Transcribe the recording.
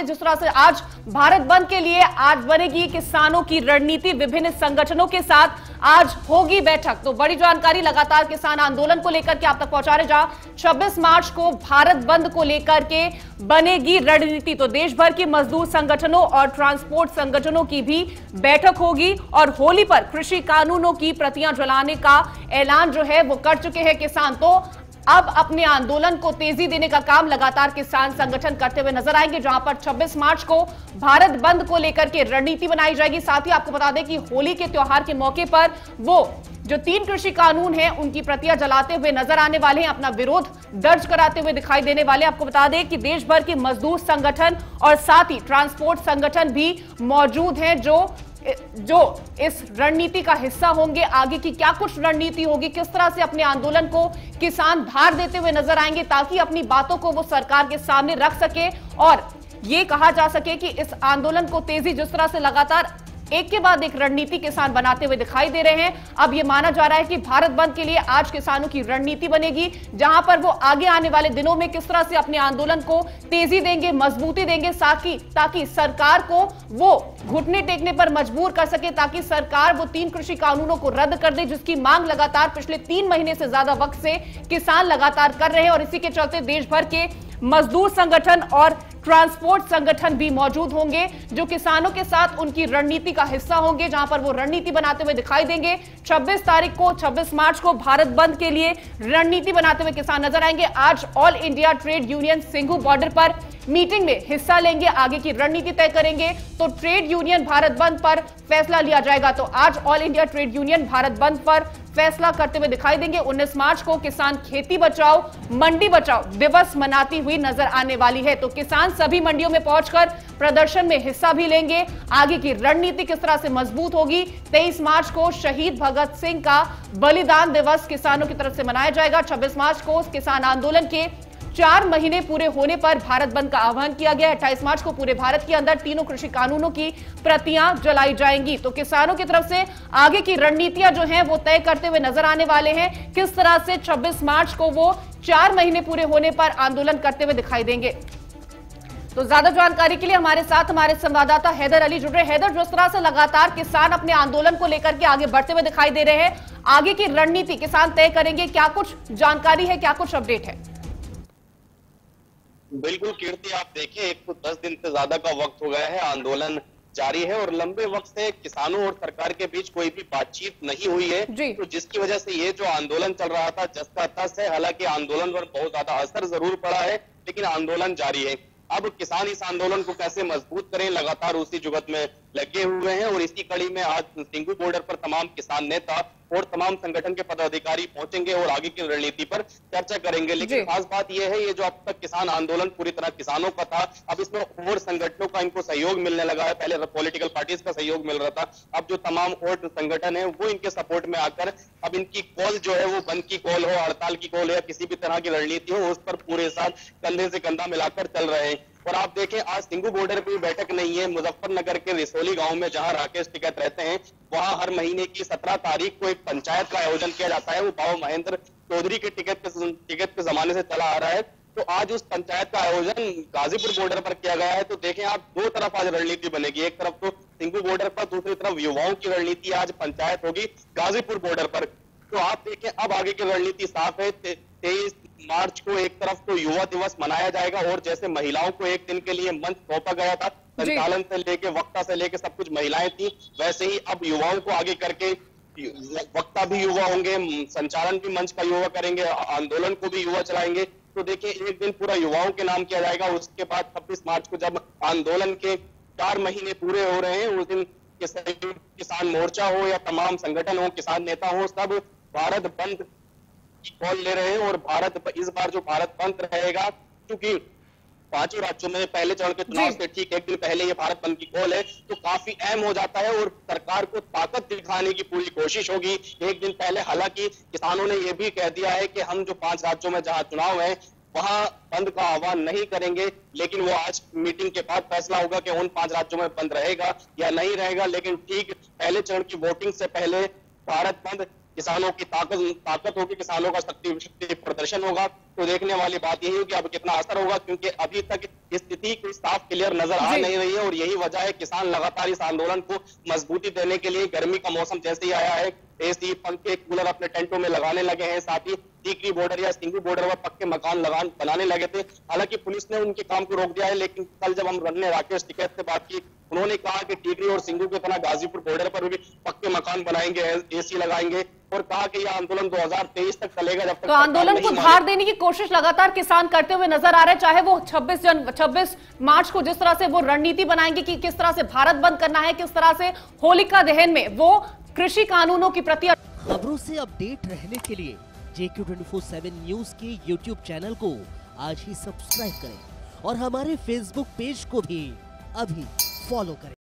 जिस तरह से आज भारत बंद के लिए आज बनेगी किसानों की रणनीति, विभिन्न संगठनों के साथ आज होगी बैठक। तो बड़ी जानकारी लगातार किसान आंदोलन को लेकर के आप तक पहुंचा रहे, जहां 26 मार्च को भारत बंद को लेकर के बनेगी रणनीति। तो देश भर की मजदूर संगठनों और ट्रांसपोर्ट संगठनों की भी बैठक होगी और होली पर कृषि कानूनों की प्रतियां जलाने का ऐलान जो है वो कर चुके हैं किसान। तो अब अपने आंदोलन को तेजी देने का काम लगातार किसान संगठन करते हुए नजर आएंगे, जहां पर 26 मार्च को भारत बंद को लेकर के रणनीति बनाई जाएगी। साथ ही आपको बता दें कि होली के त्योहार के मौके पर वो जो 3 कृषि कानून हैं उनकी प्रतियां जलाते हुए नजर आने वाले हैं, अपना विरोध दर्ज कराते हुए दिखाई देने वाले। आपको बता दें कि देश भर के मजदूर संगठन और साथ ही ट्रांसपोर्ट संगठन भी मौजूद हैं जो इस रणनीति का हिस्सा होंगे। आगे की क्या कुछ रणनीति होगी, किस तरह से अपने आंदोलन को किसान धार देते हुए नजर आएंगे ताकि अपनी बातों को वो सरकार के सामने रख सके और ये कहा जा सके कि इस आंदोलन को तेजी जिस तरह से लगातार एक के बाद एक रणनीति किसान बनाते हुए दिखाई दे रहे हैं। अब यह माना जा रहा है कि भारत बंद के लिए आज किसानों की रणनीति बनेगी, जहां पर वो आगे आने वाले दिनों में किस तरह से अपने आंदोलन को तेजी देंगे, मजबूती देंगे, ताकि सरकार को वो घुटने टेकने पर मजबूर कर सके, ताकि सरकार वो 3 कृषि कानूनों को रद्द कर दे, जिसकी मांग लगातार पिछले 3 महीने से ज्यादा वक्त से किसान लगातार कर रहे हैं। और इसी के चलते देश भर के मजदूर संगठन और ट्रांसपोर्ट संगठन भी मौजूद होंगे जो किसानों के साथ उनकी रणनीति का हिस्सा होंगे, जहां पर वो रणनीति बनाते हुए दिखाई देंगे। 26 मार्च को भारत बंद के लिए रणनीति बनाते हुए किसान नजर आएंगे। आज all India trade union Singhu border पर मीटिंग में हिस्सा लेंगे, आगे की रणनीति तय करेंगे। तो ट्रेड यूनियन भारत बंद पर फैसला लिया जाएगा। तो आज all India trade union Bharat बंद पर फैसला करते हुए दिखाई देंगे। 19 मार्च को किसान खेती बचाओ मंडी बचाओ दिवस मनाती हुई नजर आने वाली है। तो किसान सभी मंडियों में पहुंचकर प्रदर्शन में हिस्सा भी लेंगे। आगे की रणनीति किस तरह से मजबूत होगी। 23 मार्च को शहीद भगत सिंह का बलिदान दिवस किसानों की तरफ से मनाया जाएगा। 26 मार्च को किसान आंदोलन के 4 महीने पूरे होने पर भारत बंद का आह्वान किया गया है। 28 मार्च को पूरे भारत के अंदर 3 कृषि कानूनों की प्रतियां जलाई जाएंगी। तो किसानों की तरफ से आगे की रणनीतियां जो हैं वो तय करते हुए नजर आने वाले हैं, किस तरह से 26 मार्च को वो 4 महीने पूरे होने पर आंदोलन करते हुए दिखाई देंगे। तो ज्यादा जानकारी के लिए हमारे साथ हमारे संवाददाता हैदर अली जुड़ रहे। हैदर, जिस तरह से लगातार किसान अपने आंदोलन को लेकर के आगे बढ़ते हुए दिखाई दे रहे हैं, आगे की रणनीति किसान तय करेंगे, क्या कुछ जानकारी है, क्या कुछ अपडेट है? बिल्कुल कीर्ति, आप देखिए 1 तो 10 दिन से ज्यादा का वक्त हो गया है, आंदोलन जारी है और लंबे वक्त से किसानों और सरकार के बीच कोई भी बातचीत नहीं हुई है। तो जिसकी वजह से ये जो आंदोलन चल रहा था जस का तस है। हालांकि आंदोलन पर बहुत ज्यादा असर जरूर पड़ा है, लेकिन आंदोलन जारी है। अब किसान इस आंदोलन को कैसे मजबूत करें, लगातार उसी जुगत में लगे हुए हैं। और इसी कड़ी में आज सिंघू बॉर्डर पर तमाम किसान नेता और तमाम संगठन के पदाधिकारी पहुंचेंगे और आगे की रणनीति पर चर्चा करेंगे। लेकिन खास बात यह है, ये जो अब तक किसान आंदोलन पूरी तरह किसानों का था, अब इसमें और संगठनों का इनको सहयोग मिलने लगा है। पहले पॉलिटिकल पार्टीज का सहयोग मिल रहा था, अब जो तमाम और संगठन है वो इनके सपोर्ट में आकर अब इनकी कॉल जो है वो बंद की कॉल हो, हड़ताल की कॉल हो या किसी भी तरह की रणनीति हो, उस पर पूरे साथ कंधे से कंधा मिलाकर चल रहे हैं। और आप देखें आज सिंघू बॉर्डर पर बैठक नहीं है, मुजफ्फरनगर के रिसोली गांव में जहां राकेश टिकैत रहते हैं, वहां हर महीने की 17 तारीख को एक पंचायत का आयोजन किया जाता है। वो बाबा महेंद्र चौधरी के टिकट के जमाने से चला आ रहा है। तो आज उस पंचायत का आयोजन गाजीपुर बॉर्डर पर किया गया है। तो देखें आप, 2 तरफ आज रणनीति बनेगी, एक तरफ तो सिंघू बॉर्डर पर, दूसरी तरफ युवाओं की रणनीति आज पंचायत होगी गाजीपुर बॉर्डर पर। तो आप देखें अब आगे की रणनीति साफ है। 23 मार्च को एक तरफ तो युवा दिवस मनाया जाएगा और जैसे महिलाओं को एक दिन के लिए मंच सौंपा गया था, संचालन से लेके वक्ता से लेके सब कुछ महिलाएं थी, वैसे ही अब युवाओं को आगे करके वक्ता भी युवा होंगे, संचालन भी मंच का युवा करेंगे, आंदोलन को भी युवा चलाएंगे। तो देखिए एक दिन पूरा युवाओं के नाम किया जाएगा। उसके बाद 26 मार्च को जब आंदोलन के 4 महीने पूरे हो रहे हैं, उस दिन किसान मोर्चा हो या तमाम संगठन हो, किसान नेता हो, सब भारत बंद की कॉल ले रहे हैं। और इस बार जो भारत बंद रहेगा, क्योंकि 5 राज्यों में पहले चरण के चुनाव से ठीक 1 दिन पहले ये भारत बंद की कॉल है, तो काफी अहम हो जाता है और सरकार को ताकत दिखाने की पूरी कोशिश होगी 1 दिन पहले। हालांकि किसानों ने यह भी कह दिया है कि हम जो 5 राज्यों में जहां चुनाव है वहां बंद का आह्वान नहीं करेंगे, लेकिन वो आज मीटिंग के बाद फैसला होगा कि उन 5 राज्यों में बंद रहेगा या नहीं रहेगा। लेकिन ठीक पहले चरण की वोटिंग से पहले भारत बंद, किसानों की ताकत होगी, किसानों का शक्ति प्रदर्शन होगा तो देखने वाली बात यही है कि अब कितना असर होगा, क्योंकि अभी तक स्थिति कोई साफ क्लियर नजर आ नहीं रही है। और यही वजह है किसान लगातार इस आंदोलन को मजबूती देने के लिए गर्मी का मौसम जैसे ही आया है, एसी, पंखे, कूलर अपने टेंटों में लगाने लगे हैं। साथ ही टीकरी बॉर्डर या सिंगू बॉर्डर पर पक्के मकान बनाने लगे थे। हालांकि पुलिस ने उनके काम को रोक दिया है, लेकिन कल जब हम रन्ने राकेश टिकैत से बात की, उन्होंने कहा कि टीकरी और सिंगू की तरह गाजीपुर बॉर्डर पर भी पक्के मकान बनाएंगे, एसी लगाएंगे, और कहा कि यह आंदोलन 2023 तक चलेगा जब तक। तो आंदोलन को धार देने की कोशिश लगातार किसान करते हुए नजर आ रहे हैं, चाहे वो 26 मार्च को जिस तरह से वो रणनीति बनाएंगे कि किस तरह से भारत बंद करना है, किस तरह से होलिका दहन में वो कृषि कानूनों की प्रति। खबरों से अपडेट रहने के लिए JQ24/7 न्यूज के YouTube चैनल को आज ही सब्सक्राइब करें और हमारे Facebook पेज को भी अभी फॉलो करें।